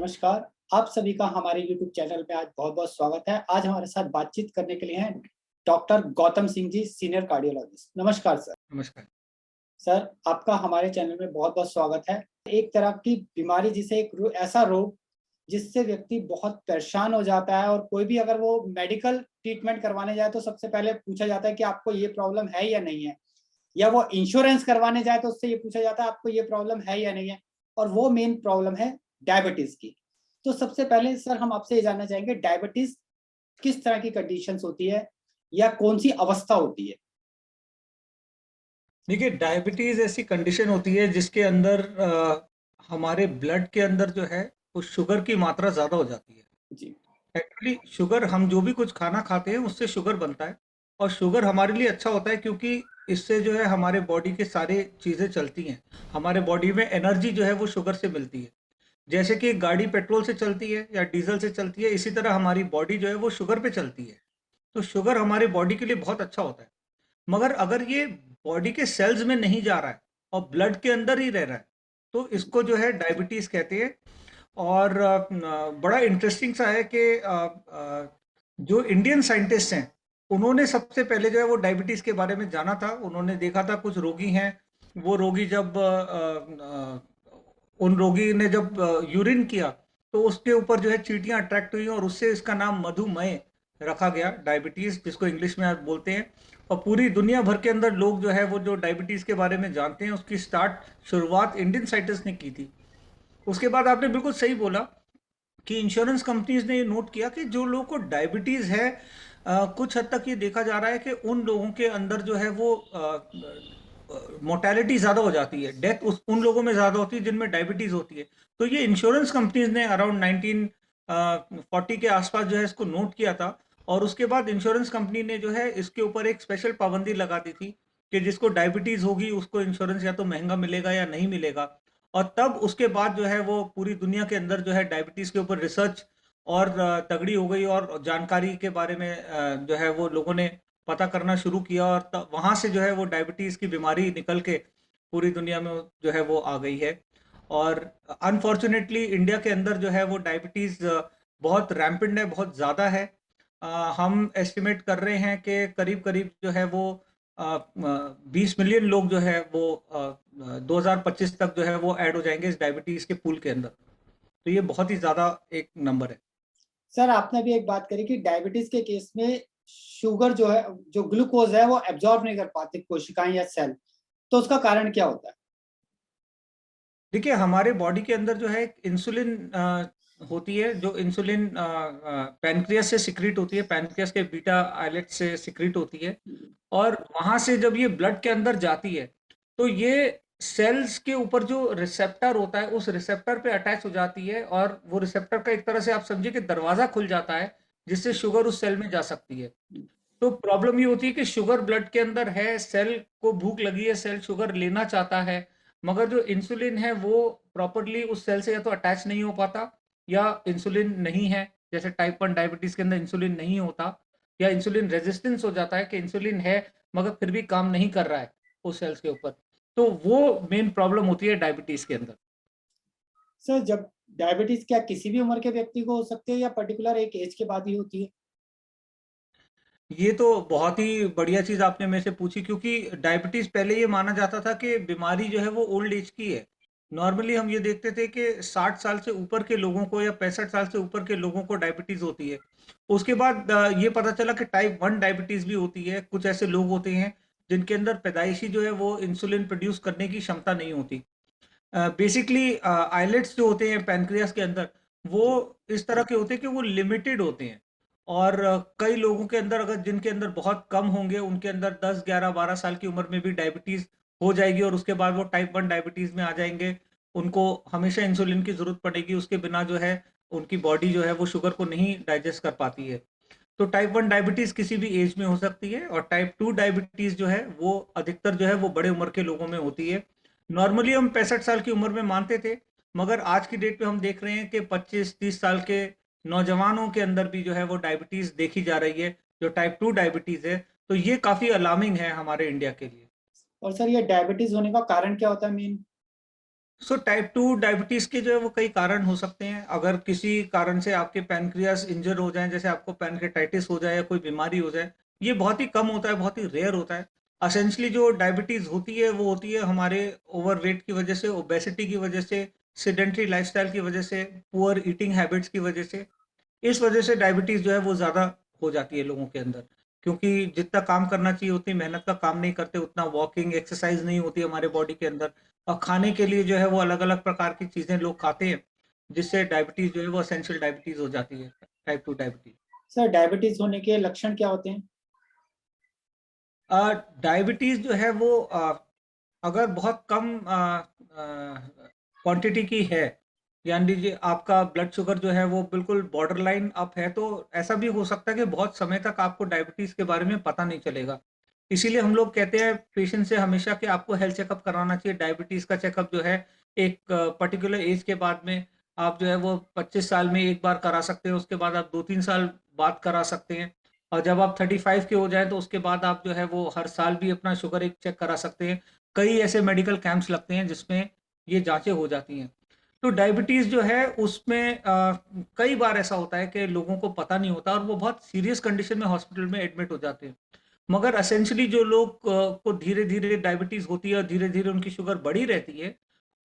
नमस्कार। आप सभी का हमारे YouTube चैनल में आज बहुत-बहुत स्वागत है। आज हमारे साथ बातचीत करने के लिए हैं doctor Gautam Singh ji, senior cardiologist. नमस्कार सर। नमस्कार। सर, आपका हमारे चैनल में बहुत-बहुत स्वागत है। एक तरह की बीमारी जिसे एक ऐसा रोग जिससे व्यक्ति बहुत परेशान हो जाता है और कोई भी अगर वो मेडिकल ट्रीटमेंट करवाने जाए तो सबसे पहले पूछा जाता है कि आपको ये प्रॉब्लम है या नहीं है? या वो इंश्योरेंस करवाने जाए तो उससे ये पूछा जाता है आपको ये प्रॉब्लम है या नहीं है? और वो मेन प्रॉब्लम है डायबिटीज़ की। तो सबसे पहले सर हम आपसे ये जानना चाहेंगे डायबिटीज़ किस तरह की कंडीशंस होती है या कौन-सी अवस्था होती है? देखिए, डायबिटीज़ ऐसी कंडीशन होती है जिसके अंदर हमारे ब्लड के अंदर जो है वो शुगर की मात्रा ज़्यादा हो जाती है। जी, एक्चुअली शुगर हम जो भी कुछ खाना खाते हैं उससे शुगर बनता है और शुगर हमारे लिए अच्छा होता है क्योंकि इससे जो है हमारे बॉडी के सारे चीज़ें चलती हैं। हमारे बॉडी में एनर्जी जो है वो शुगर से मिलती है। जैसे कि एक गाड़ी पेट्रोल से चलती है या डीज़ल से चलती है, इसी तरह हमारी बॉडी जो है वो शुगर पे चलती है। तो शुगर हमारी बॉडी के लिए बहुत अच्छा होता है। मगर अगर ये बॉडी के सेल्स में नहीं जा रहा है और ब्लड के अंदर ही रह रहा है, तो इसको जो है डायबिटीज़ कहते हैं। और बड़ा इंटरेस्टिंग सा है कि जो इंडियन साइंटिस्ट हैं, उन्होंने सबसे पहले जो है वो डायबिटीज़ के बारे में जाना था। उन्होंने देखा था कुछ रोगी हैं, वो रोगी जब उन रोगी ने जब यूरिन किया, तो उसके ऊपर जो है चींटियाँ अट्रैक्ट हुई और उससे इसका नाम मधुमेह रखा गया, डायबिटीज़ जिसको इंग्लिश में आप बोलते हैं। और पूरी दुनिया भर के अंदर लोग जो है वो जो डायबिटीज़ के बारे में जानते हैं, उसकी शुरुआत इंडियन साइंटिस्ट ने की थी। उसके बाद आपने बिल्कुल सही बोला कि इंश्योरेंस कंपनीज ने ये नोट किया कि जो लोगों को डायबिटीज़ है, कुछ हद तक ये देखा जा रहा है कि उन लोगों के अंदर जो है वो मोर्टेलिटी ज़्यादा हो जाती है, डेथ उन लोगों में ज़्यादा होती है जिनमें डायबिटीज़ होती है। तो ये इंश्योरेंस कंपनीज ने अराउंड 1940 के आसपास जो है इसको नोट किया था। और उसके बाद इंश्योरेंस कंपनी ने जो है इसके ऊपर एक स्पेशल पाबंदी लगा दी थी कि जिसको डायबिटीज़ होगी उसको इंश्योरेंस या तो महंगा मिलेगा या नहीं मिलेगा। और तब उसके बाद जो है वो पूरी दुनिया के अंदर जो है डायबिटीज़ के ऊपर रिसर्च और तगड़ी हो गई और जानकारी के बारे में जो है वो लोगों ने पता करना शुरू किया और वहाँ से जो है वो डायबिटीज़ की बीमारी निकल के पूरी दुनिया में जो है वो आ गई है। और अनफॉर्चुनेटली इंडिया के अंदर जो है वो डायबिटीज़ बहुत रैम्पेंट है, बहुत ज़्यादा है। हम एस्टिमेट कर रहे हैं कि करीब-करीब जो है वो 20 मिलियन लोग जो है वो 2025 तक जो है वो ऐड हो जाएँगे इस डायबिटीज़ के पूल के अंदर। तो ये बहुत ही ज़्यादा एक नंबर है। सर आपने भी एक बात करी कि डायबिटीज़ के केस में शुगर जो है जो ग्लूकोज़ है वो एब्ज़ॉर्ब नहीं कर पाती कोशिकाएँ या सेल, तो उसका कारण क्या होता है? देखिए, हमारे बॉडी के अंदर जो है एक इंसुलिन होती है, जो इंसुलिन पैनक्रियास से सिक्रीट होती है, पैनक्रियास के बीटा आइलेट से सिक्रीट होती है। और वहाँ से जब ये ब्लड के अंदर जाती है, तो ये सेल्स के ऊपर जो रिसेप्टर होता है, उस रिसेप्टर पे अटैच हो जाती है और वो रिसेप्टर का एक तरह से आप समझिए कि दरवाज़ा खुल जाता है, जिससे शुगर उस सेल में जा सकती है। तो प्रॉब्लम ये होती है कि शुगर ब्लड के अंदर है, सेल को भूख लगी है, सेल शुगर लेना चाहता है, मगर जो इंसुलिन है वो प्रॉपर्ली उस सेल से या तो अटैच नहीं हो पाता या इंसुलिन नहीं है। जैसे टाइप 1 डायबिटीज़ के अंदर इंसुलिन नहीं होता या इंसुलिन रेजिस्टेंस हो जाता है कि इंसुलिन है मगर फिर भी काम नहीं कर रहा है उस सेल्स के ऊपर। तो वो मेन प्रॉब्लम होती है डायबिटीज़ के अंदर। सर जब डायबिटीज़ क्या किसी भी उम्र के व्यक्ति को हो सकती है या पर्टिकुलर एक एज के बाद ही होती है? ये तो बहुत ही बढ़िया चीज़ आपने मेरे से पूछी क्योंकि डायबिटीज़ पहले ये माना जाता था कि बीमारी जो है वो ओल्ड एज की है। नॉर्मली हम ये देखते थे कि 60 साल से ऊपर के लोगों को या 65 साल से ऊपर के लोगों को डायबिटीज़ होती है। उसके बाद ये पता चला कि टाइप 1 डायबिटीज़ भी होती है। कुछ ऐसे लोग होते हैं जिनके अंदर पैदाइशी जो है वो इंसुलिन प्रोड्यूस करने की क्षमता नहीं होती। बेसिकली आइलेट्स जो होते हैं पैनक्रियास के अंदर, वो जी, इस तरह के होते हैं कि वो लिमिटेड होते हैं। और कई लोगों के अंदर अगर जिनके अंदर बहुत कम होंगे, उनके अंदर 10, 11, 12 साल की उम्र में भी डायबिटीज़ हो जाएगी और उसके बाद वो टाइप 1 डायबिटीज़ में आ जाएँगे। उनको हमेशा इंसुलिन की ज़रूरत पड़ेगी, उसके बिना जो है उनकी बॉडी जो है वो शुगर को नहीं डाइजेस्ट कर पाती है। तो टाइप 1 डायबिटीज़ किसी भी एज में हो सकती है और टाइप 2 डायबिटीज़ जो है वो अधिकतर जो है वो बड़े उम्र के लोगों में होती है। नॉर्मली हम 65 साल की उम्र में मानते थे, मगर आज की डेट पे हम देख रहे हैं कि 25-30 साल के नौजवानों के अंदर भी जो है वो डायबिटीज़ देखी जा रही है, जो टाइप 2 डायबिटीज़ है। तो ये काफ़ी अलार्मिंग है हमारे इंडिया के लिए। और सर ये डायबिटीज़ होने का कारण क्या होता है मेन? टाइप 2 डायबिटीज के जो है वो कई कारण हो सकते हैं। अगर किसी कारण से आपके पैनक्रियास इंजर हो जाए, जैसे आपको पैनक्रेटाइटिस हो जाए या कोई बीमारी हो जाए, ये बहुत ही कम होता है, बहुत ही रेयर होता है। असेंशली जो डायबिटीज होती है वो होती है हमारे ओवरवेट की वजह से, ओबेसिटी की वजह से, सेडेंटरी लाइफस्टाइल की वजह से, पुअर ईटिंग हैबिट्स की वजह से। इस वजह से डायबिटीज जो है वो ज़्यादा हो जाती है लोगों के अंदर, क्योंकि जितना काम करना चाहिए उतनी मेहनत का काम नहीं करते, उतना वॉकिंग एक्सरसाइज नहीं होती हमारे बॉडी के अंदर, और खाने के लिए जो है वो अलग अलग प्रकार की चीज़ें लोग खाते हैं, जिससे डायबिटीज जो है वो असेंशियल डायबिटीज हो जाती है, टाइप 2 डायबिटीज। सर डायबिटीज होने के लक्षण क्या होते हैं? डायबिटीज जो है वो अगर बहुत कम क्वांटिटी की है, यानी लीजिए आपका ब्लड शुगर जो है वो बिल्कुल बॉर्डर लाइन अप है, तो ऐसा भी हो सकता है कि बहुत समय तक आपको डायबिटीज के बारे में पता नहीं चलेगा। इसीलिए हम लोग कहते हैं पेशेंट से हमेशा कि आपको हेल्थ चेकअप कराना चाहिए। डायबिटीज का चेकअप जो है एक पर्टिकुलर एज के बाद में आप जो है वो 25 साल में एक बार करा सकते हैं, उसके बाद आप 2-3 साल बाद करा सकते हैं, और जब आप 35 के हो जाए तो उसके बाद आप जो है वो हर साल भी अपना शुगर एक चेक करा सकते हैं। कई ऐसे मेडिकल कैंप्स लगते हैं जिसमें ये जांचें हो जाती हैं। तो डायबिटीज़ जो है उसमें कई बार ऐसा होता है कि लोगों को पता नहीं होता और वो बहुत सीरियस कंडीशन में हॉस्पिटल में एडमिट हो जाते हैं। मगर एसेंशियली जो लोग को धीरे-धीरे डायबिटीज़ होती है और धीरे-धीरे उनकी शुगर बढ़ी रहती है,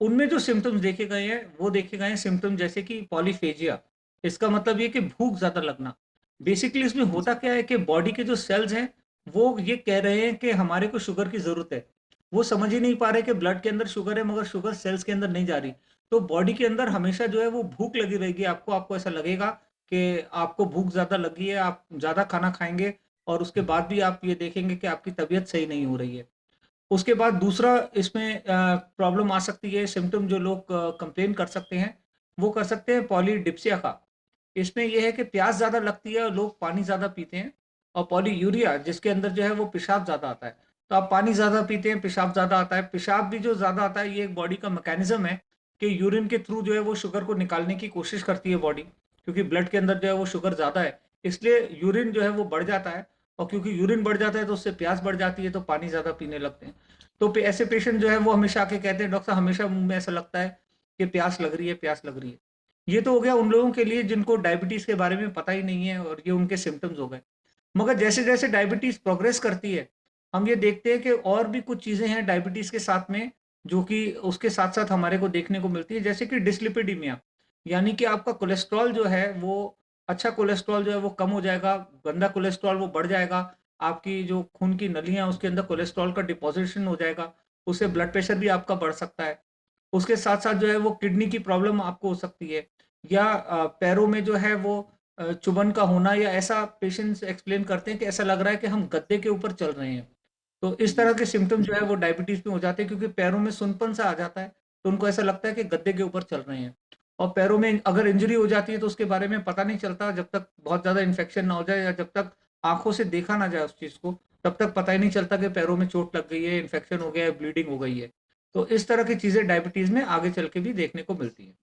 उनमें जो सिम्पटम्स देखे गए हैं, वो देखे गए हैं सिम्पटम जैसे कि पॉलीफेजिया। इसका मतलब ये कि भूख ज़्यादा लगना। बेसिकली इसमें होता क्या है कि बॉडी के जो सेल्स हैं, वो ये कह रहे हैं कि हमारे को शुगर की ज़रूरत है। वो समझ ही नहीं पा रहे कि ब्लड के अंदर शुगर है, मगर शुगर सेल्स के अंदर नहीं जा रही। तो बॉडी के अंदर हमेशा जो है वो भूख लगी रहेगी आपको। आपको ऐसा लगेगा कि आपको भूख ज़्यादा लगी है, आप ज़्यादा खाना खाएँगे, और उसके बाद भी आप ये देखेंगे कि आपकी तबीयत सही नहीं हो रही है। उसके बाद दूसरा इसमें प्रॉब्लम आ सकती है, सिम्पटम जो लोग कंप्लेन कर सकते हैं, वो कर सकते हैं पॉलीडिप्सिया का। इसमें ये है कि प्यास ज़्यादा लगती है और लोग पानी ज़्यादा पीते हैं, और पॉलीयूरिया जिसके अंदर जो है वो पेशाब ज़्यादा आता है। तो आप पानी ज़्यादा पीते हैं, पेशाब ज़्यादा आता है। पेशाब भी जो ज़्यादा आता है, ये एक बॉडी का मैकेनिज़्म है कि यूरिन के थ्रू जो है वो शुगर को निकालने की कोशिश करती है बॉडी, क्योंकि ब्लड के अंदर जो है वो शुगर ज़्यादा है, इसलिए यूरिन जो है वो बढ़ जाता है, और क्योंकि यूरिन बढ़ जाता है तो उससे प्यास बढ़ जाती है, तो पानी ज़्यादा पीने लगते हैं। तो ऐसे पेशेंट जो है वो हमेशा आके कहते हैं, डॉक्टर साहब हमेशा मुँह में ऐसा लगता है कि प्यास लग रही है, प्यास लग रही है। ये तो हो गया उन लोगों के लिए जिनको डायबिटीज़ के बारे में पता ही नहीं है, और ये उनके सिम्पटम्स हो गए। मगर जैसे-जैसे डायबिटीज़ प्रोग्रेस करती है, हम ये देखते हैं कि और भी कुछ चीज़ें हैं डायबिटीज़ के साथ में, जो कि उसके साथ-साथ हमारे को देखने को मिलती है, जैसे कि डिस्लिपिडीमिया। यानी कि आपका कोलेस्ट्रॉल जो है वो, अच्छा कोलेस्ट्रॉल जो है वो कम हो जाएगा, गंदा कोलेस्ट्रॉल वो बढ़ जाएगा। आपकी जो खून की नलियाँ उसके अंदर कोलेस्ट्रॉल का डिपॉज़िशन हो जाएगा, उससे ब्लड प्रेशर भी आपका बढ़ सकता है। उसके साथ-साथ जो है वो किडनी की प्रॉब्लम आपको हो सकती है, या पैरों में जो है वो चुभन का होना, या ऐसा पेशेंट्स एक्सप्लेन करते हैं कि ऐसा लग रहा है कि हम गद्दे के ऊपर चल रहे हैं। तो इस तरह के सिम्पटम जो है वो डायबिटीज़ में हो जाते हैं, क्योंकि पैरों में सुनपन सा आ जाता है, तो उनको ऐसा लगता है कि गद्दे के ऊपर चल रहे हैं। और पैरों में अगर इंजरी हो जाती है तो उसके बारे में पता नहीं चलता, जब तक बहुत ज़्यादा इन्फेक्शन ना हो जाए, या जब तक आँखों से देखा ना जाए उस चीज़ को, तब तक पता ही नहीं चलता कि पैरों में चोट लग गई है, इन्फेक्शन हो गया है, ब्लीडिंग हो गई है। तो इस तरह की चीज़ें डायबिटीज़ में आगे चल के भी देखने को मिलती हैं।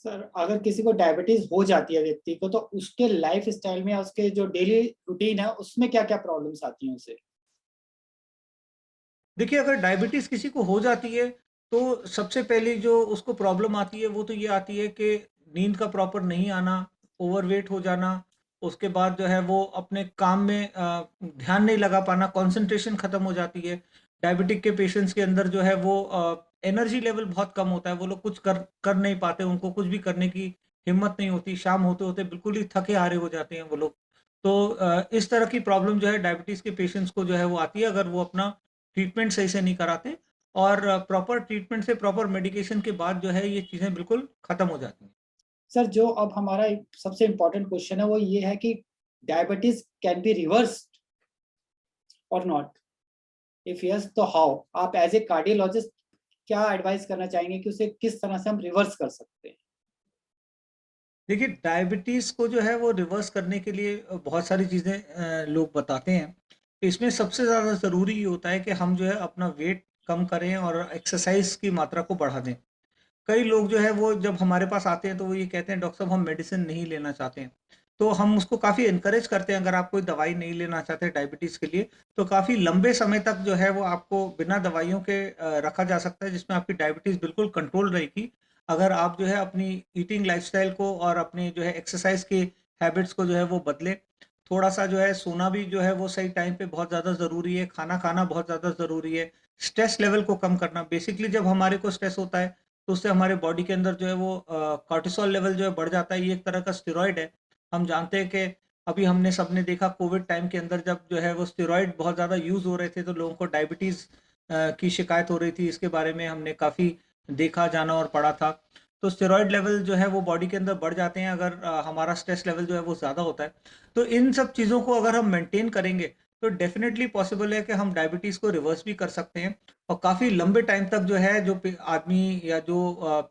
सर अगर किसी को डायबिटीज हो जाती है व्यक्ति को, तो उसके लाइफस्टाइल में या उसके जो डेली रूटीन है उसमें क्या-क्या प्रॉब्लम्स आती हैं उसे? देखिए, अगर डायबिटीज़ किसी को हो जाती है, तो सबसे पहली जो उसको प्रॉब्लम आती है, वो तो ये आती है कि नींद का प्रॉपर नहीं आना, ओवरवेट हो जाना, उसके बाद जो है वो अपने काम में ध्यान नहीं लगा पाना, कंसंट्रेशन खत्म हो जाती है। डायबिटिक के पेशेंट्स के अंदर जो है वो एनर्जी लेवल बहुत कम होता है, वो लोग कुछ कर कर नहीं पाते, उनको कुछ भी करने की हिम्मत नहीं होती, शाम होते-होते बिल्कुल ही थके-हारे हो जाते हैं वो लोग। तो इस तरह की प्रॉब्लम जो है डायबिटीज़ के पेशेंट्स को जो है वो आती है, अगर वो अपना ट्रीटमेंट सही से नहीं कराते, और प्रॉपर ट्रीटमेंट से, प्रॉपर मेडिकेशन के बाद जो है ये चीज़ें बिल्कुल खत्म हो जाती हैं। सर जो अब हमारा एक सबसे इम्पोर्टेंट क्वेश्चन है वो ये है कि डायबिटीज कैन बी रिवर्स्ड और नॉट? इफ यस तो हाउ? आप एज़ ए कार्डियोलॉजिस्ट क्या एडवाइस करना चाहेंगे कि उसे किस तरह से हम रिवर्स कर सकते हैं? देखिए, डायबिटीज़ को जो है वो रिवर्स करने के लिए बहुत सारी चीज़ें लोग बताते हैं। इसमें सबसे ज़्यादा ज़रूरी ये होता है कि हम जो है अपना वेट कम करें और एक्सरसाइज़ की मात्रा को बढ़ा दें। कई लोग जो है वो जब हमारे पास आते हैं तो वो ये कहते हैं, डॉक्टर साहब हम मेडिसिन नहीं लेना चाहते हैं। तो हम उसको काफ़ी एनकरेज करते हैं, अगर आप कोई दवाई नहीं लेना चाहते डायबिटीज़ के लिए, तो काफ़ी लंबे समय तक जो है वो आपको बिना दवाइयों के रखा जा सकता है, जिसमें आपकी डायबिटीज़ बिल्कुल कंट्रोल रहेगी। अगर आप जो है अपनी ईटिंग लाइफ़स्टाइल को और अपनी जो है एक्सरसाइज़ की हैबिट्स को जो है वो बदलें। थोड़ा-सा जो है सोना भी जो है वो सही टाइम पे बहुत ज़्यादा ज़रूरी है, खाना खाना बहुत ज़्यादा ज़रूरी है। स्ट्रेस लेवल को कम करना, बेसिकली जब हमारे को स्ट्रेस होता है, तो उससे हमारे बॉडी के अंदर जो है वो कॉर्टिसोल लेवल जो है बढ़ जाता है। ये एक तरह का स्टेरॉइड है। हम जानते हैं कि अभी हमने सबने देखा कोविड टाइम के अंदर जब जो है वो स्टेरॉइड बहुत ज़्यादा यूज़ हो रहे थे, तो लोगों को डायबिटीज़ की शिकायत हो रही थी। इसके बारे में हमने काफ़ी देखा, जाना और पढ़ा था। तो स्टेरॉइड लेवल जो है वो बॉडी के अंदर बढ़ जाते हैं अगर हमारा स्ट्रेस लेवल जो है वो ज़्यादा होता है। तो इन सब चीज़ों को अगर हम मेंटेन करेंगे, तो डेफ़िनेटली पॉसिबल है कि हम डायबिटीज़ को रिवर्स भी कर सकते हैं और काफ़ी लंबे टाइम तक जो है जो आदमी या जो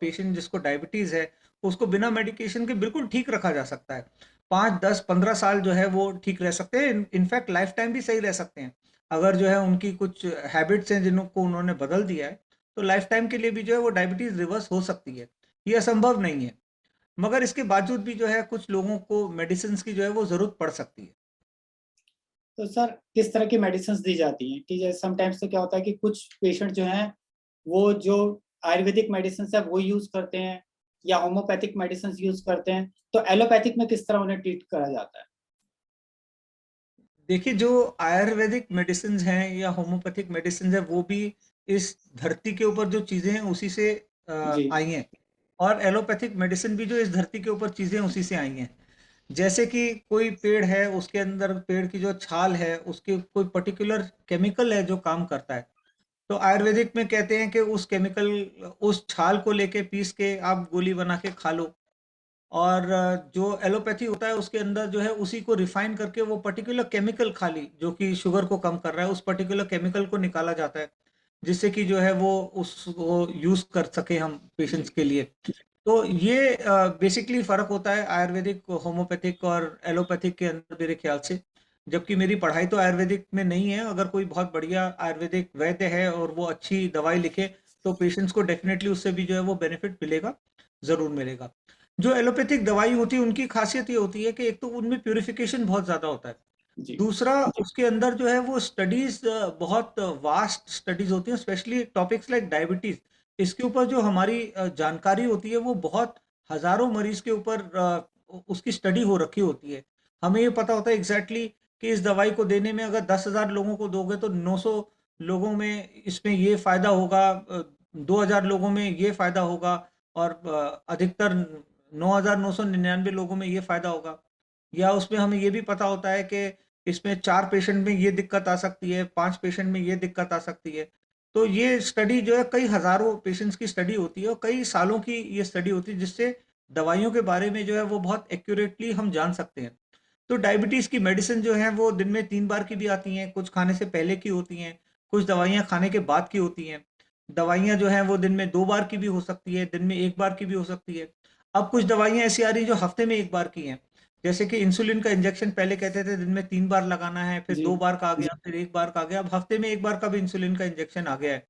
पेशेंट जिसको डायबिटीज़ है, उसको बिना मेडिकेशन के बिल्कुल ठीक रखा जा सकता है। 5, 10, 15 साल जो है वो ठीक रह सकते हैं। इनफैक्ट लाइफ टाइम भी सही रह सकते हैं। अगर जो है उनकी कुछ हैबिट्स हैं जिनको उन्होंने बदल दिया है, तो लाइफ टाइम के लिए भी जो है वो डायबिटीज़ रिवर्स हो सकती है। ये असंभव नहीं है। मगर इसके बावजूद भी जो है कुछ लोगों को मेडिसिन्स की जो है वो ज़रूरत पड़ सकती है। तो सर किस तरह की मेडिसिन्स दी जाती हैं? कि जैसे समटाइम्स तो क्या होता है कि कुछ पेशेंट जो हैं, वो जो आयुर्वेदिक मेडिसिन्स है वो यूज़ करते हैं या होम्योपैथिक मेडिसिन्स यूज़ करते हैं, तो एलोपैथिक में किस तरह उन्हें ट्रीट करा जाता है? देखिए, जो आयुर्वेदिक मेडिसिन्स हैं या होम्योपैथिक मेडिसिन्स हैं, वो भी इस धरती के ऊपर जो चीज़ें हैं उसी से जी, आई हैं और एलोपैथिक मेडिसिन भी जो इस धरती के ऊपर चीज़ें उसी से आई हैं। जैसे कि कोई पेड़ है, उसके अंदर पेड़ की जो छाल है, उसके कोई पर्टिकुलर केमिकल है जो काम करता है। तो आयुर्वेदिक में कहते हैं कि उस केमिकल उस छाल को लेके पीस के आप गोली बना के खा लो और जो एलोपैथी होता है उसके अंदर जो है उसी को रिफाइन करके वो पर्टिकुलर केमिकल खाली जो कि शुगर को कम कर रहा है, उस पर्टिकुलर केमिकल को निकाला जाता है, जिससे कि जो है वो उसको यूज़ कर सकें हम पेशेंट्स जी, के लिए। तो ये बेसिकली फ़र्क होता है आयुर्वेदिक, होम्योपैथिक और एलोपैथिक के अंदर मेरे ख़्याल से। जबकि मेरी पढ़ाई तो आयुर्वेदिक में नहीं है, अगर कोई बहुत बढ़िया आयुर्वेदिक वैद्य है और वो अच्छी दवाई लिखे, तो पेशेंट्स को डेफ़िनेटली उससे भी जो है वो बेनिफिट मिलेगा, ज़रूर मिलेगा। जो एलोपैथिक दवाई होती है, उनकी ख़ासियत ये होती है कि एक तो उनमें प्यूरिफ़िकेशन बहुत ज़्यादा होता है। जी, दूसरा उसके अंदर जो है वो स्टडीज़ बहुत वास्ट स्टडीज़ होती हैं, स्पेशली टॉपिक्स लाइक डायबिटीज़। इसके ऊपर जो हमारी जानकारी होती है वो बहुत हज़ारों मरीज़ के ऊपर उसकी स्टडी हो रखी होती है। हमें ये पता होता है एग्ज़ैक्टली कि इस दवाई को देने में अगर 10,000 लोगों को दोगे तो 900 लोगों में इसमें ये फ़ायदा होगा, 2,000 लोगों में ये फ़ायदा होगा और अधिकतर 9,999 लोगों में ये फ़ायदा होगा। या उसमें हमें ये भी पता होता है कि इसमें 4 पेशेंट में ये दिक्कत आ सकती है, 5 पेशेंट में ये दिक्कत आ सकती है। तो ये स्टडी जो है कई हज़ारों पेशेंट्स की स्टडी होती है और कई सालों की ये स्टडी होती है, जिससे दवाइयों के बारे में जो है वो बहुत एक्यूरेटली हम जान सकते हैं। तो डायबिटीज़ की मेडिसिन जो है वो दिन में 3 बार की भी आती हैं, कुछ खाने से पहले की होती हैं, कुछ दवाइयाँ खाने के बाद की होती हैं। दवाइयाँ जो हैं वो दिन में 2 बार की भी हो सकती है, दिन में 1 बार की भी हो सकती है। अब कुछ दवाइयाँ ऐसी आ रही हैं जो हफ्ते में 1 बार की हैं। जैसे कि इंसुलिन का इंजेक्शन पहले कहते थे दिन में 3 बार लगाना है, फिर जी, 2 बार का आ गया, फिर 1 बार का आ गया, अब हफ्ते में 1 बार का भी इंसुलिन का इंजेक्शन आ गया है।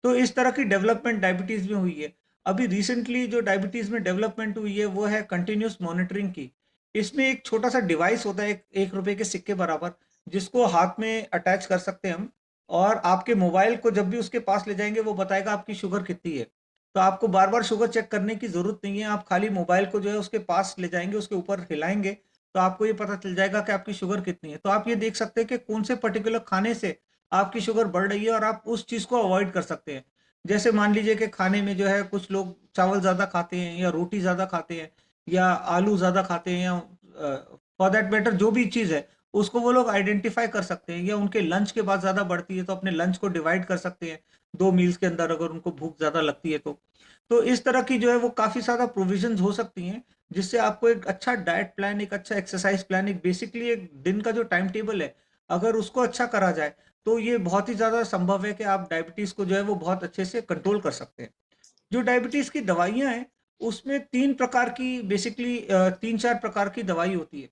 तो इस तरह की डेवलपमेंट डायबिटीज़ में हुई है। अभी रिसेंटली जो डायबिटीज़ में डेवलपमेंट हुई है वो है कंटीन्यूअस मॉनिटरिंग की। इसमें एक छोटा-सा डिवाइस होता है, ₹1 के सिक्के बराबर, जिसको हाथ में अटैच कर सकते हैं हम और आपके मोबाइल को जब भी उसके पास ले जाएँगे वो बताएगा आपकी शुगर कितनी है। तो आपको बार-बार शुगर चेक करने की ज़रूरत नहीं है, आप खाली मोबाइल को जो है उसके पास ले जाएँगे, उसके ऊपर हिलाएँगे, तो आपको ये पता चल जाएगा कि आपकी शुगर कितनी है। तो आप ये देख सकते हैं कि कौन से पर्टिकुलर खाने से आपकी शुगर बढ़ रही है और आप उस चीज़ को अवॉइड कर सकते हैं। जैसे मान लीजिए कि खाने में जो है कुछ लोग चावल ज़्यादा खाते हैं या रोटी ज़्यादा खाते हैं या आलू ज़्यादा खाते हैं या फॉर दैट मैटर जो भी चीज़ है, उसको वो लोग आइडेंटिफ़ाई कर सकते हैं या उनके लंच के बाद ज़्यादा बढ़ती है तो अपने लंच को डिवाइड कर सकते हैं 2 मील्स के अंदर अगर उनको भूख ज़्यादा लगती है तो। तो इस तरह की जो है वो काफ़ी ज़्यादा प्रोविज़न्स हो सकती हैं, जिससे आपको एक अच्छा डाइट प्लान, एक अच्छा एक्सरसाइज़ प्लान, एक बेसिकली एक दिन का जो टाइम टेबल है, अगर उसको अच्छा करा जाए, तो ये बहुत ही ज़्यादा संभव है कि आप डायबिटीज़ को जो है वो बहुत अच्छे से कंट्रोल कर सकते हैं। जो डायबिटीज़ की दवाइयाँ हैं, उसमें 3 प्रकार की बेसिकली 3-4 प्रकार की दवाई होती है।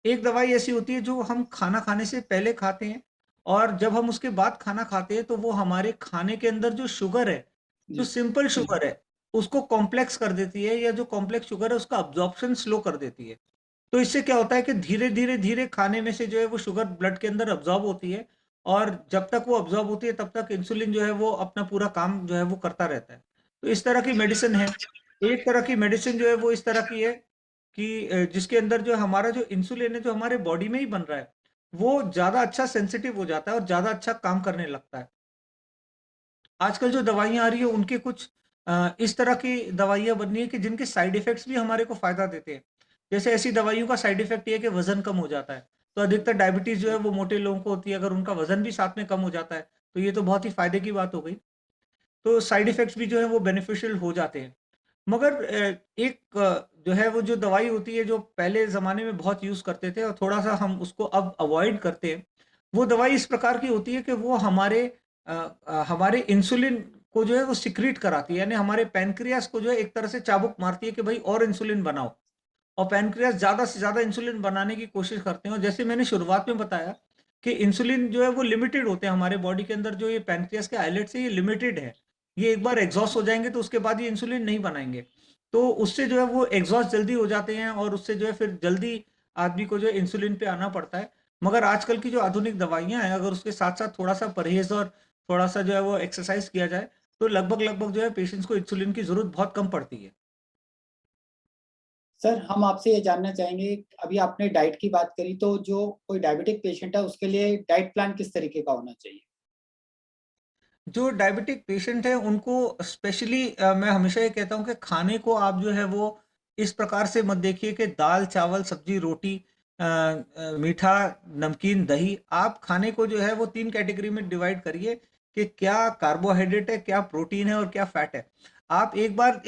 एक दवाई ऐसी होती है जो हम खाना खाने से पहले खाते हैं और जब हम उसके बाद खाना खाते हैं तो वो हमारे खाने के अंदर जो शुगर है, जो जी, सिंपल शुगर है, उसको कॉम्प्लेक्स कर देती है या जो कॉम्प्लेक्स शुगर है उसका अब्ज़ॉर्प्शन स्लो कर देती है। तो इससे क्या होता है कि धीरे धीरे धीरे खाने में से जो है वो शुगर ब्लड के अंदर अब्जॉर्ब होती है, और जब तक वो अब्जॉर्ब होती है तब तक इंसुलिन जो है वो अपना पूरा काम जो है वो करता रहता है। तो इस तरह की मेडिसिन है। एक तरह की मेडिसिन जो है वो इस तरह की है कि जिसके अंदर जो हमारा जो इंसुलिन है जो हमारे बॉडी में ही बन रहा है, वो ज़्यादा अच्छा सेंसिटिव हो जाता है और ज़्यादा अच्छा काम करने लगता है। आजकल जो दवाइयाँ आ रही है उनके कुछ इस तरह की दवाइयाँ बन रही है कि जिनके साइड इफ़ेक्ट्स भी हमारे को फ़ायदा देते हैं। जैसे ऐसी दवाइयों का साइड इफ़ेक्ट ये है कि वज़न कम हो जाता है। तो अधिकतर डायबिटीज़ जो है वो मोटे लोगों को होती है, अगर उनका वज़न भी साथ में कम हो जाता है, तो ये तो बहुत ही फ़ायदे की बात हो गई। तो साइड इफ़ेक्ट्स भी जो है वो बेनिफिशियल हो जाते हैं। मगर एक जो है वो जो दवाई होती है जो पहले ज़माने में बहुत यूज़ करते थे और थोड़ा-सा हम उसको अब अवॉइड करते हैं। वो दवाई इस प्रकार की होती है कि वो हमारे इंसुलिन को जो है वो सिक्रीट कराती है, यानी हमारे पैनक्रियाज़ को जो है एक तरह से चाबुक मारती है कि भई और इंसुलिन बनाओ। और पैनक्रियाज़ ज़्यादा से ज़्यादा इंसुलिन बनाने की कोशिश करते हैं, और जैसे मैंने शुरुआत में बताया कि इंसुलिन जो है वो लिमिटेड होते हैं हमारे बॉडी के अंदर, जो ये पैनक्रियाज़ के आइलेट्स है ये लिमिटेड है। ये एक बार एग्ज़ॉस्ट हो जाएँगे तो उसके बाद ये इंसुलिन नहीं बनाएँगे। तो उससे जो है वो एग्ज़ॉस्ट जल्दी हो जाते हैं और उससे जो है फिर जल्दी आदमी को जो है इंसुलिन पे आना पड़ता है। मगर आजकल की जो आधुनिक दवाइयाँ हैं, अगर उसके साथ-साथ थोड़ा-सा परहेज़ और थोड़ा-सा जो है वो एक्सरसाइज़ किया जाए, तो लगभग-लगभग जो है पेशेंट्स को इंसुलिन की ज़रूरत बहुत कम पड़ती है। सर, हम आपसे ये जानना चाहेंगे, अभी आपने डाइट की बात करी, तो जो कोई डायबिटिक पेशेंट है, उसके लिए डाइट प्लान किस तरीके का होना चाहिए? जो डायबिटिक पेशेंट है उनको स्पेशली मैं हमेशा ये कहता हूँ कि खाने को आप जो है वो इस प्रकार से मत देखिए कि दाल चावल सब्जी रोटी मीठा नमकीन दही। आप खाने को जो है वो 3 कैटेगरी में डिवाइड करिए कि क्या कार्बोहाइड्रेट है, क्या प्रोटीन है और क्या फैट है। आप एक बार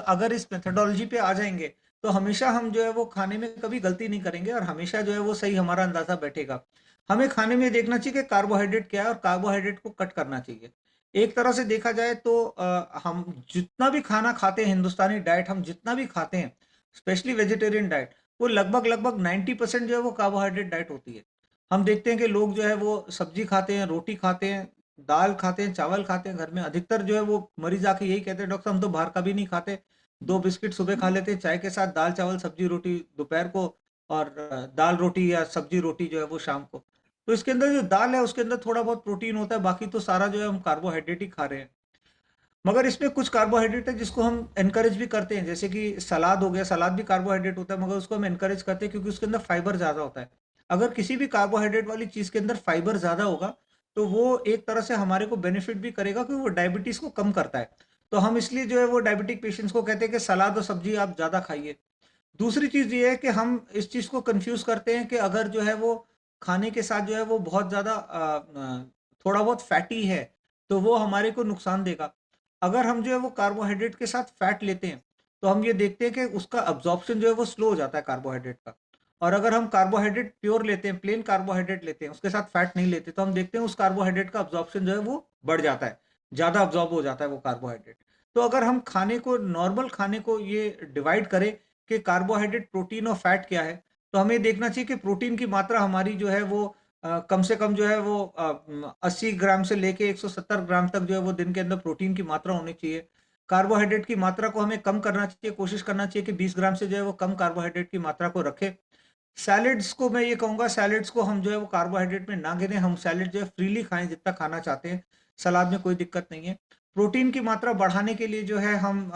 अगर इस मेथोडोलॉजी पे आ जाएंगे तो हमेशा हम जो है वो खाने में कभी गलती नहीं करेंगे और हमेशा जो है वो सही हमारा अंदाजा बैठेगा। हमें खाने में देखना चाहिए कि कार्बोहाइड्रेट क्या है और कार्बोहाइड्रेट को कट करना चाहिए। एक तरह से देखा जाए तो हम जितना भी खाना खाते हैं, हिंदुस्तानी डाइट हम जितना भी खाते हैं, स्पेशली वेजिटेरियन डाइट, वो लगभग-लगभग 90% जो है वो कार्बोहाइड्रेट डाइट होती है। हम देखते हैं कि लोग जो है वो सब्जी खाते हैं, रोटी खाते हैं, दाल खाते हैं, चावल खाते हैं घर में। अधिकतर जो है वो मरीज़ आके यही कहते हैं, डॉक्टर साहब हम तो बाहर का भी नहीं खाते, 2 बिस्किट सुबह खा लेते हैं चाय के साथ, दाल चावल सब्जी रोटी दोपहर को, और दाल रोटी या सब्जी रोटी जो है वो शाम को। तो इसके अंदर जो दाल है उसके अंदर थोड़ा बहुत प्रोटीन होता है, बाकी तो सारा जो है हम कार्बोहाइड्रेट ही खा रहे हैं। मगर इसमें कुछ कार्बोहाइड्रेट है जिसको हम एनकरेज भी करते हैं, जैसे कि सलाद हो गया, सलाद भी कार्बोहाइड्रेट होता है मगर उसको हम एनकरेज करते हैं क्योंकि उसके अंदर फाइबर ज़्यादा होता है। अगर किसी भी कार्बोहाइड्रेट वाली चीज़ के अंदर फाइबर ज़्यादा होगा, तो वो एक तरह से हमारे को बेनिफिट भी करेगा क्योंकि वो डायबिटीज़ को कम करता है। तो हम इसलिए जो है वो डायबिटिक पेशेंट्स को कहते हैं कि सलाद और सब्जी आप ज़्यादा खाइए। दूसरी चीज़ ये है कि हम इस चीज़ को कन्फ्यूज़ करते हैं कि अगर जो है वो खाने के साथ जो है वो बहुत ज़्यादा थोड़ा बहुत फैटी है, तो वो हमारे को नुकसान देगा। अगर हम जो है वो कार्बोहाइड्रेट के साथ फैट लेते हैं, तो हम ये देखते हैं कि उसका अब्ज़ॉर्प्शन जो है वो स्लो हो जाता है कार्बोहाइड्रेट का। और अगर हम कार्बोहाइड्रेट प्योर लेते हैं, प्लेन कार्बोहाइड्रेट लेते हैं, उसके साथ फैट नहीं लेते, तो हम देखते हैं उस कार्बोहाइड्रेट का अब्ज़ॉर्प्शन जो है वो बढ़ जाता है, ज़्यादा अब्ज़ॉर्ब हो जाता है वो कार्बोहाइड्रेट। तो अगर हम खाने को नॉर्मल खाने को ये डिवाइड करें कि कार्बोहाइड्रेट, प्रोटीन और फैट क्या है, तो हमें देखना चाहिए कि प्रोटीन की मात्रा हमारी जो है वो कम से कम जो है वो 80 ग्राम से लेके 170 ग्राम तक जो है वो दिन के अंदर प्रोटीन की मात्रा होनी चाहिए। कार्बोहाइड्रेट की मात्रा को हमें कम करना चाहिए, कोशिश करना चाहिए कि 20 ग्राम से जो है वो कम कार्बोहाइड्रेट की मात्रा को रखें। सैलेड्स को मैं ये कहूँगा, सैलेड्स को हम जो है वो कार्बोहाइड्रेट में ना गिनें, हम सैलेड जो है फ्रीली खाएँ जितना खाना चाहते हैं, सलाद में कोई दिक्कत नहीं है। प्रोटीन की मात्रा बढ़ाने के लिए जो है हम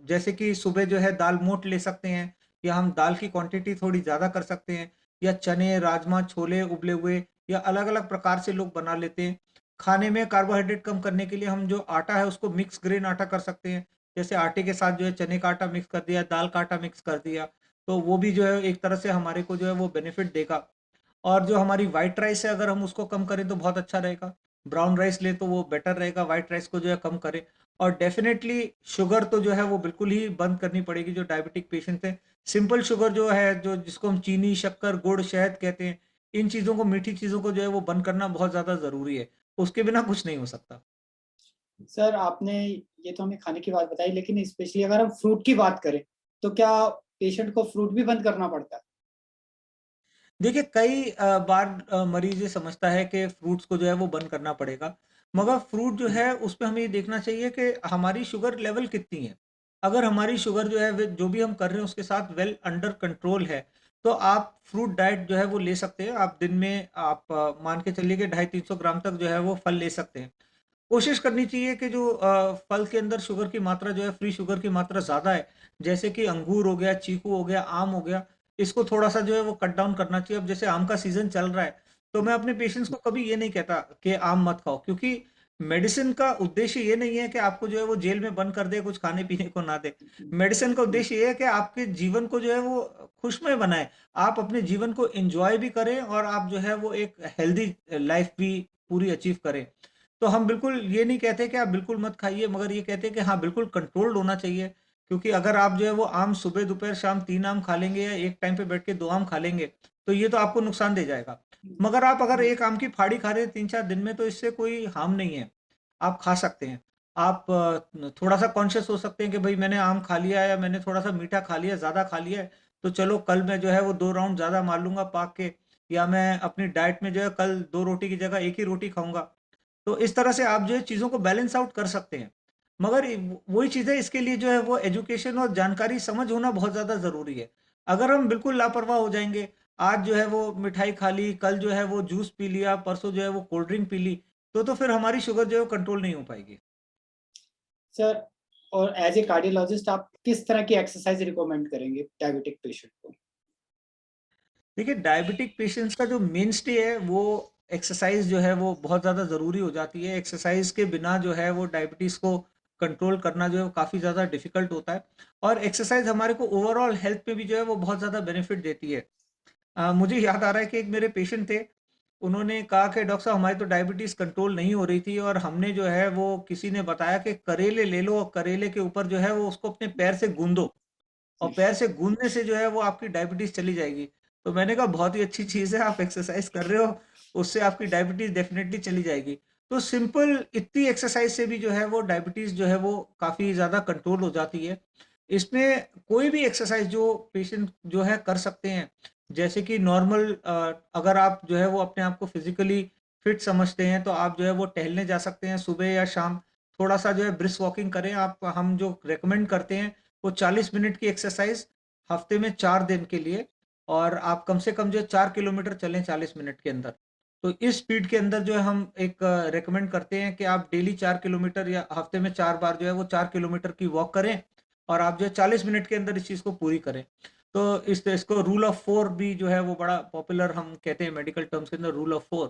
जैसे कि सुबह जो है दाल मोठ ले सकते हैं, या हम दाल की क्वांटिटी थोड़ी ज़्यादा कर सकते हैं, या चने, राजमा, छोले उबले हुए, या अलग-अलग प्रकार से लोग बना लेते हैं। खाने में कार्बोहाइड्रेट कम करने के लिए हम जो आटा है उसको मिक्स ग्रेन आटा कर सकते हैं। जैसे आटे के साथ जो है चने का आटा मिक्स कर दिया, दाल का आटा मिक्स कर दिया, तो वो भी जो है एक तरह से हमारे को जो है वो बेनिफिट देगा। और जो हमारी व्हाइट राइस है अगर हम उसको कम करें तो बहुत अच्छा रहेगा। ब्राउन राइस लें तो वो बेटर रहेगा, व्हाइट राइस को जो है कम करें। और डेफ़िनेटली शुगर तो जो है वो बिल्कुल ही बंद करनी पड़ेगी जो डायबिटिक पेशेंट हैं। सिंपल शुगर जो है, जो जिसको हम चीनी, शक्कर, गुड़, शहद कहते हैं, इन चीज़ों को, मीठी चीज़ों को जो है वो बंद करना बहुत ज़्यादा ज़रूरी है। उसके बिना कुछ नहीं हो सकता। सर, आपने ये तो हमें खाने की बात बताई, लेकिन स्पेशली अगर हम फ्रूट की बात करें, तो क्या पेशेंट को फ्रूट भी बंद करना पड़ता है? देखिए कई बार मरीज़ ये समझता है कि फ्रूट्स को जो है वो बंद करना पड़ेगा। मगर फ्रूट जो है उसमें हमें ये देखना चाहिए कि हमारी शुगर लेवल कितनी है। अगर हमारी शुगर जो है जो भी हम कर रहे हैं उसके साथ वेल अंडर कंट्रोल है, तो आप फ्रूट डाइट जो है वो ले सकते हैं। आप दिन में आप मान के चलिए कि 250-300 ग्राम तक जो है वो फल ले सकते हैं। कोशिश करनी चाहिए कि जो फल के अंदर शुगर की मात्रा जो है, फ्री शुगर की मात्रा ज़्यादा है, जैसे कि अंगूर हो गया, चीकू हो गया, आम हो गया, इसको थोड़ा-सा जो है वो कट डाउन करना चाहिए। अब जैसे आम का सीज़न चल रहा है, तो मैं अपने पेशेंट्स को कभी ये नहीं कहता कि आम मत खाओ, क्योंकि मेडिसिन का उद्देश्य ये नहीं है कि आपको जो है वो जेल में बंद कर दे, कुछ खाने-पीने को ना दे। मेडिसिन का उद्देश्य ये है कि आपके जीवन को जो है वो खुशमय बनाए। आप अपने जीवन को एन्जॉय भी करें और आप जो है वो एक हेल्दी लाइफ़ भी पूरी अचीव करें। तो हम बिल्कुल ये नहीं कहते कि आप बिल्कुल मत खाइए, मगर ये कहते हैं कि हाँ, बिल्कुल कंट्रोल्ड होना चाहिए। क्योंकि अगर आप जो है वो आम सुबह, दोपहर, शाम 3 आम खा लेंगे या एक टाइम पे बैठ के 2 आम खा लेंगे, तो ये तो आपको नुकसान दे जाएगा। मगर आप अगर एक आम की फाड़ी खा रहे हैं 3-4 दिन में, तो इससे कोई हार्म नहीं है। आप खा सकते हैं। आप थोड़ा-सा कॉन्शियस हो सकते हैं कि भई मैंने आम खा लिया है या मैंने थोड़ा-सा मीठा खा लिया है, ज़्यादा खा लिया है, तो चलो कल मैं जो है वो 2 राउंड ज़्यादा मार लूँगा पाक के, या मैं अपनी डाइट में जो है कल 2 रोटी की जगह 1 ही रोटी खाऊँगा। तो इस तरह से आप जो है चीज़ों को बैलेंस आउट कर सकते हैं। मगर वही चीज़ है, इसके लिए जो है वो एजुकेशन और जानकारी समझ होना बहुत ज़्यादा ज़रूरी है। अगर हम बिल्कुल लापरवाह हो जाएँगे, आज जो है वो मिठाई खा ली, कल जो है वो जूस पी लिया, परसों जो है वो कोल्ड ड्रिंक पी ली, तो फिर हमारी शुगर जो है वो कंट्रोल नहीं हो पाएगी। सर, और एज ए कार्डियोलॉजिस्ट आप किस तरह की एक्सरसाइज रिकमेंड करेंगे डायबिटिक पेशेंट को? देखिए, डायबिटिक पेशेंट्स का जो मेनस्टे है वो एक्सरसाइज जो है वो बहुत ज़्यादा ज़रूरी हो जाती है। एक्सरसाइज के बिना जो है वो डायबिटीज़ को कंट्रोल करना जो है वो काफ़ी ज़्यादा डिफ़िकल्ट होता है, और एक्सरसाइज हमारे को ओवरऑल हेल्थ पे भी जो है वो बहुत ज़्यादा बेनिफिट देती है। मुझे याद आ रहा है कि एक मेरे पेशेंट थे, उन्होंने कहा कि डॉक्टर साहब हमारी तो डायबिटीज़ कंट्रोल नहीं हो रही थी, और हमने जो है वो किसी ने बताया कि करेले ले लो और करेले के ऊपर जो है वो उसको अपने पैर से गूँदो। और पैर से गूँदने से जो है वो आपकी डायबिटीज़ चली जाएगी। तो मैंने कहा बहुत ही अच्छी चीज़ है, आप एक्सरसाइज़ कर रहे हो, उससे आपकी डायबिटीज़ डेफ़िनेटली चली जाएगी। तो सिंपल इतनी एक्सरसाइज़ से भी जो है वो डायबिटीज़ जो है वो काफ़ी ज़्यादा कंट्रोल हो जाती है। इसमें कोई भी एक्सरसाइज़ जो पेशेंट जो है कर सकते हैं, जैसे कि नॉर्मल अगर आप जो है वो अपने आप को फ़िज़िकली फ़िट समझते हैं, तो आप जो है वो टहलने जा सकते हैं सुबह या शाम। थोड़ा-सा जो है ब्रिस्क वॉकिंग करें आप, हम जो रिकमेंड करते हैं वो 40 मिनट की एक्सरसाइज हफ्ते में 4 दिन के लिए, और आप कम से कम जो है 4 किलोमीटर चलें 40 मिनट के अंदर। तो इस स्पीड के अंदर जो है हम एक रिकमेंड करते हैं कि आप डेली 4 किलोमीटर या हफ्ते में 4 बार जो है वो 4 किलोमीटर की वॉक करें, और आप जो है 40 मिनट के अंदर इस चीज़ को पूरी करें। तो इसको रूल ऑफ 4 भी जो है वो बड़ा पॉपुलर हम कहते हैं मेडिकल टर्म्स के अंदर, रूल ऑफ 4।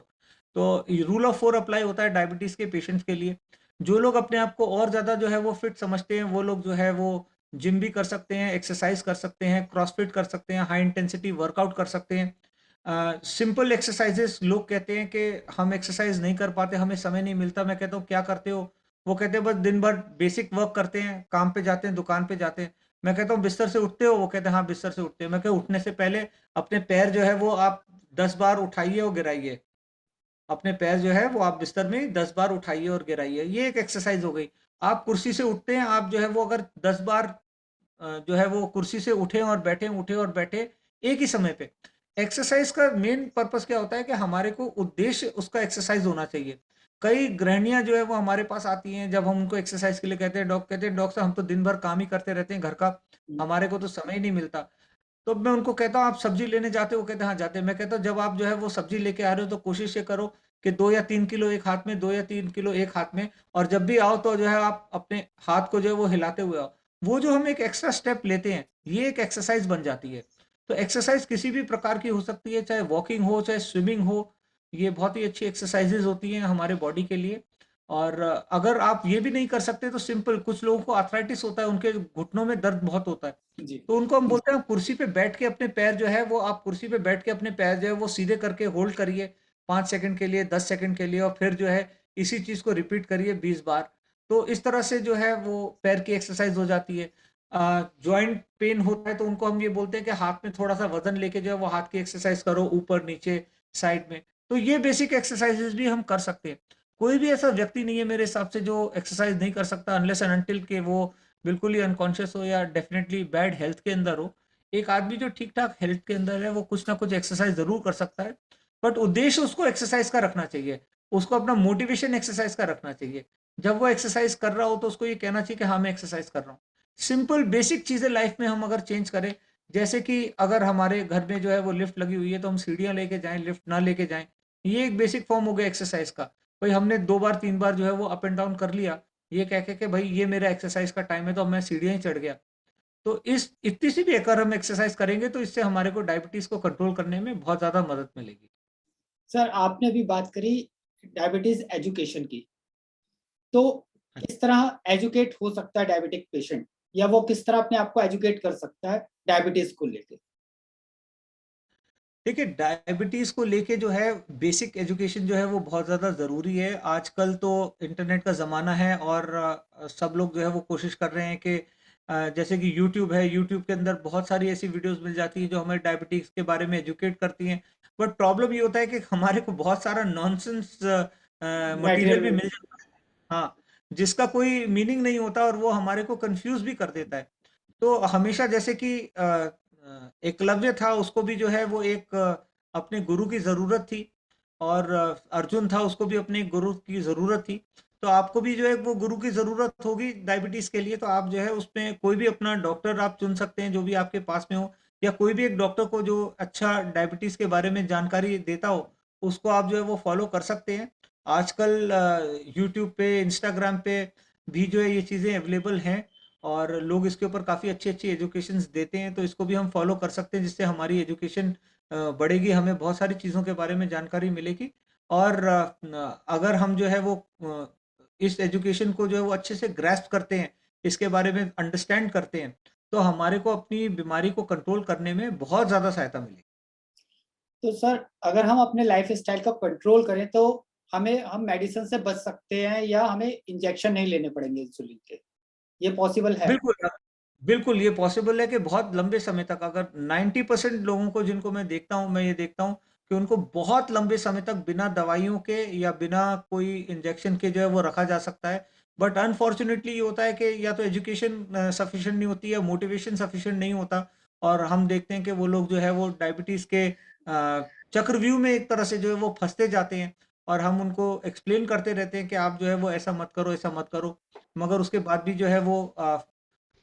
तो ये रूल ऑफ 4 अप्लाई होता है डायबिटीज़ के पेशेंट्स के लिए। जो लोग अपने आप को और ज़्यादा जो है वो फिट समझते हैं, वो लोग जो है वो जिम भी कर सकते हैं, एक्सरसाइज कर सकते हैं, क्रॉसफिट कर सकते हैं, हाई इंटेंसिटी वर्कआउट कर सकते हैं। सिंपल एक्सरसाइजेस, लोग कहते हैं कि हम एक्सरसाइज नहीं कर पाते, हमें समय नहीं मिलता। मैं कहता हूँ क्या करते हो? वो कहते हैं बस दिन भर बेसिक वर्क करते हैं, काम पे जाते हैं, दुकान पे जाते हैं। मैं कहता हूँ बिस्तर से उठते हो? वो कहते हैं हाँ, बिस्तर से उठते हैं। मैं कहा उठने से पहले अपने पैर जो है वो आप 10 बार उठाइए और गिराइए। अपने पैर जो है वो आप बिस्तर में 10 बार उठाइए और गिराइए, ये एक एक्सरसाइज हो गई। आप कुर्सी से उठते हैं, आप जो है वो अगर 10 बार जो है वो कुर्सी से उठे और बैठे, उठे और बैठे एक ही समय पे। एक्सरसाइज का मेन पर्पस क्या होता है कि हमारे को उद्देश्य उसका एक्सरसाइज होना चाहिए। कई गृहिणियाँ जो है वो हमारे पास आती हैं, जब हम उनको एक्सरसाइज के लिए कहते हैं, कहते हैं डॉक्टर साहब हम तो दिन भर काम ही करते रहते हैं घर का, हमारे को तो समय ही नहीं मिलता। तो मैं उनको कहता हूँ आप सब्जी लेने जाते हो? कहते हैं हाँ जाते हैं। मैं कहता हूँ जब आप जो है वो सब्जी लेके आ रहे हो तो कोशिश ये करो कि 2 या 3 किलो एक हाथ में, 2 या 3 किलो एक हाथ में, और जब भी आओ तो जो है आप अपने हाथ को जो है वो हिलाते हुए आओ। वो जो हम एक एक्स्ट्रा स्टेप लेते हैं, ये एक एक्सरसाइज बन जाती है। तो एक्सरसाइज किसी भी प्रकार की हो सकती है, चाहे वॉकिंग हो, चाहे स्विमिंग हो, ये बहुत ही अच्छी एक्सरसाइजेज होती हैं हमारे बॉडी के लिए। और अगर आप ये भी नहीं कर सकते तो सिंपल, कुछ लोगों को आर्थराइटिस होता है, उनके घुटनों में दर्द बहुत होता है। जी। तो उनको हम बोलते हैं कुर्सी पे बैठ के अपने पैर जो है वो, आप कुर्सी पे बैठ के अपने पैर जो है वो सीधे करके होल्ड करिए 5 सेकंड के लिए, 10 सेकंड के लिए, और फिर जो है इसी चीज़ को रिपीट करिए 20 बार। तो इस तरह से जो है वो पैर की एक्सरसाइज हो जाती है। जॉइंट पेन होता है तो उनको हम ये बोलते हैं कि हाथ में थोड़ा-सा वज़न लेके जो है वो हाथ की एक्सरसाइज करो, ऊपर, नीचे, साइड में। तो ये बेसिक एक्सरसाइजेज़ भी हम कर सकते हैं। कोई भी ऐसा व्यक्ति नहीं है मेरे हिसाब से जो एक्सरसाइज नहीं कर सकता, अनलेस एंड अनटिल के वो बिल्कुल ही अनकॉन्शियस हो या डेफिनेटली बैड हेल्थ के अंदर हो। एक आदमी जो ठीक-ठाक हेल्थ के अंदर है वो कुछ ना कुछ एक्सरसाइज ज़रूर कर सकता है, बट उद्देश्य उसको एक्सरसाइज का रखना चाहिए। उसको अपना मोटिवेशन एक्सरसाइज का रखना चाहिए। जब वो एक्सरसाइज कर रहा हो तो उसको ये कहना चाहिए कि हाँ, मैं एक्सरसाइज कर रहा हूँ। सिंपल बेसिक चीज़ें लाइफ में हम अगर चेंज करें, जैसे कि अगर हमारे घर में जो है वो लिफ्ट लगी हुई है तो हम सीढ़ियाँ लेके जाएँ, लिफ्ट ना लेके जाएँ। ये एक बेसिक फॉर्म हो गया एक्सरसाइज़ का। भाई हमने 2 बार 3 बार जो है वो अप एंड डाउन कर लिया, ये कह के कि भाई ये मेरा एक्सरसाइज़ का टाइम है तो अब मैं सीढ़ियाँ ही चढ़ गया। तो इस इतनी सी भी अगर हम एक्सरसाइज़ करेंगे तो इससे हमारे को डायबिटीज़ को कंट्रोल करने में बहुत ज़्यादा मदद मिलेगी। सर आपने अभी बात करी डायबिटीज एजुकेशन की, तो हाँ। किस तरह एजुकेट हो सकता है डायबिटिक पेशेंट, या वो किस तरह अपने आप को एजुकेट कर सकता है डायबिटीज को लेके? देखिए, डायबिटीज़ को लेके जो है बेसिक एजुकेशन जो है वो बहुत ज़्यादा ज़रूरी है। आजकल तो इंटरनेट का ज़माना है और सब लोग जो है वो कोशिश कर रहे हैं कि जैसे कि यूट्यूब है, यूट्यूब के अंदर बहुत सारी ऐसी वीडियोज़ मिल जाती हैं जो हमें डायबिटीज़ के बारे में एजुकेट करती हैं। बट प्रॉब्लम ये होता है कि हमारे को बहुत सारा नॉनसेंस मटीरियल मटेरियल भी में। मिल जाता है। हाँ, जिसका कोई मीनिंग नहीं होता और वो हमारे को कन्फ्यूज़ भी कर देता है। तो हमेशा जैसे कि एकलव्य था उसको भी जो है वो एक अपने गुरु की ज़रूरत थी और अर्जुन था उसको भी अपने गुरु की ज़रूरत थी। तो आपको भी जो है वो गुरु की ज़रूरत होगी डायबिटीज़ के लिए तो आप जो है उसमें कोई भी अपना डॉक्टर आप चुन सकते हैं जो भी आपके पास में हो या कोई भी एक डॉक्टर को जो अच्छा डायबिटीज़ के बारे में जानकारी देता हो, उसको आप जो है वो फ़ॉलो कर सकते हैं। आजकल यूट्यूब पे, इंस्टाग्राम पे भी जो है ये चीज़ें अवेलेबल हैं और लोग इसके ऊपर काफ़ी अच्छी-अच्छी एजुकेशंस देते हैं, तो इसको भी हम फॉलो कर सकते हैं जिससे हमारी एजुकेशन बढ़ेगी, हमें बहुत सारी चीज़ों के बारे में जानकारी मिलेगी और अगर हम जो है वो इस एजुकेशन को जो है वो अच्छे से ग्रैस्प करते हैं, इसके बारे में अंडरस्टैंड करते हैं, तो हमारे को अपनी बीमारी को कंट्रोल करने में बहुत ज़्यादा सहायता मिलेगी। तो सर अगर हम अपने लाइफस्टाइल को कंट्रोल करें तो हम मेडिसिन से बच सकते हैं, या हमें इंजेक्शन नहीं लेने पड़ेंगे इंसुलिन के? ये पॉसिबल है? बिल्कुल बिल्कुल, ये पॉसिबल है कि बहुत लंबे समय तक अगर 90% लोगों को जिनको मैं देखता हूँ, मैं ये देखता हूँ कि उनको बहुत लंबे समय तक बिना दवाइयों के या बिना कोई इंजेक्शन के जो है वो रखा जा सकता है। बट अनफॉर्च्यूनेटली ये होता है कि या तो एजुकेशन सफिशिएंट नहीं होती है, मोटिवेशन सफिशिएंट नहीं होता और हम देखते हैं कि वो लोग जो है वो डायबिटीज़ के चक्रव्यूह में एक तरह से जो है वो फँसते जाते हैं और हम उनको एक्सप्लेन करते रहते हैं कि आप जो है वो ऐसा मत करो, ऐसा मत करो। मगर उसके बाद भी जो है वो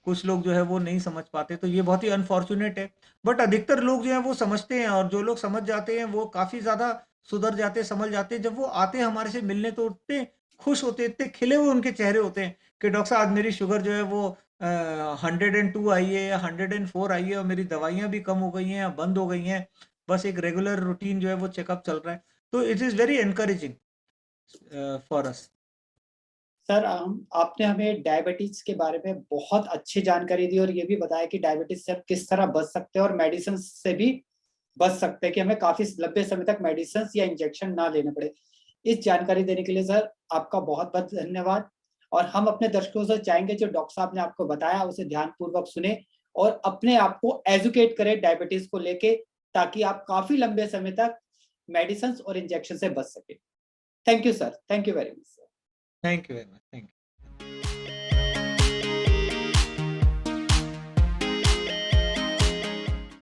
कुछ लोग जो है वो नहीं समझ पाते तो ये बहुत ही अनफॉर्चुनेट है। बट अधिकतर लोग जो है वो समझते हैं और जो लोग समझ जाते हैं वो काफ़ी ज़्यादा सुधर जाते हैं, संभल जाते हैं। जब वो आते हैं हमारे से मिलने तो इतने खुश होते हैं, इतने खिले हुए उनके चेहरे होते हैं कि डॉक्टर साहब आज मेरी शुगर जो है वो 102 आई है या 104 आई है और मेरी दवाइयाँ भी कम हो गई हैं या बंद हो गई हैं। बस एक रेगुलर रूटीन जो है वो चेकअप चल रहा है। तो it is very encouraging for us. Sir आपने हमें डायबिटीज के बारे में बहुत अच्छी जानकारी दी और ये भी बताया कि डायबिटीज से आप किस तरह बच सकते हैं और मेडिसिन से भी बच सकते हैं, कि हमें काफी लंबे समय तक मेडिसिन या इंजेक्शन ना लेने पड़े। इस जानकारी देने के लिए सर आपका बहुत बहुत धन्यवाद। और हम अपने दर्शकों से चाहेंगे जो डॉक्टर साहब ने आपको बताया उसे ध्यानपूर्वक सुने और अपने आप को एजुकेट करें डायबिटीज को लेके, ताकि आप काफी लंबे समय तक मेडिसिन और इंजेक्शन से बच सके। Thank you sir, thank you very much sir. Thank you very much. Thank you.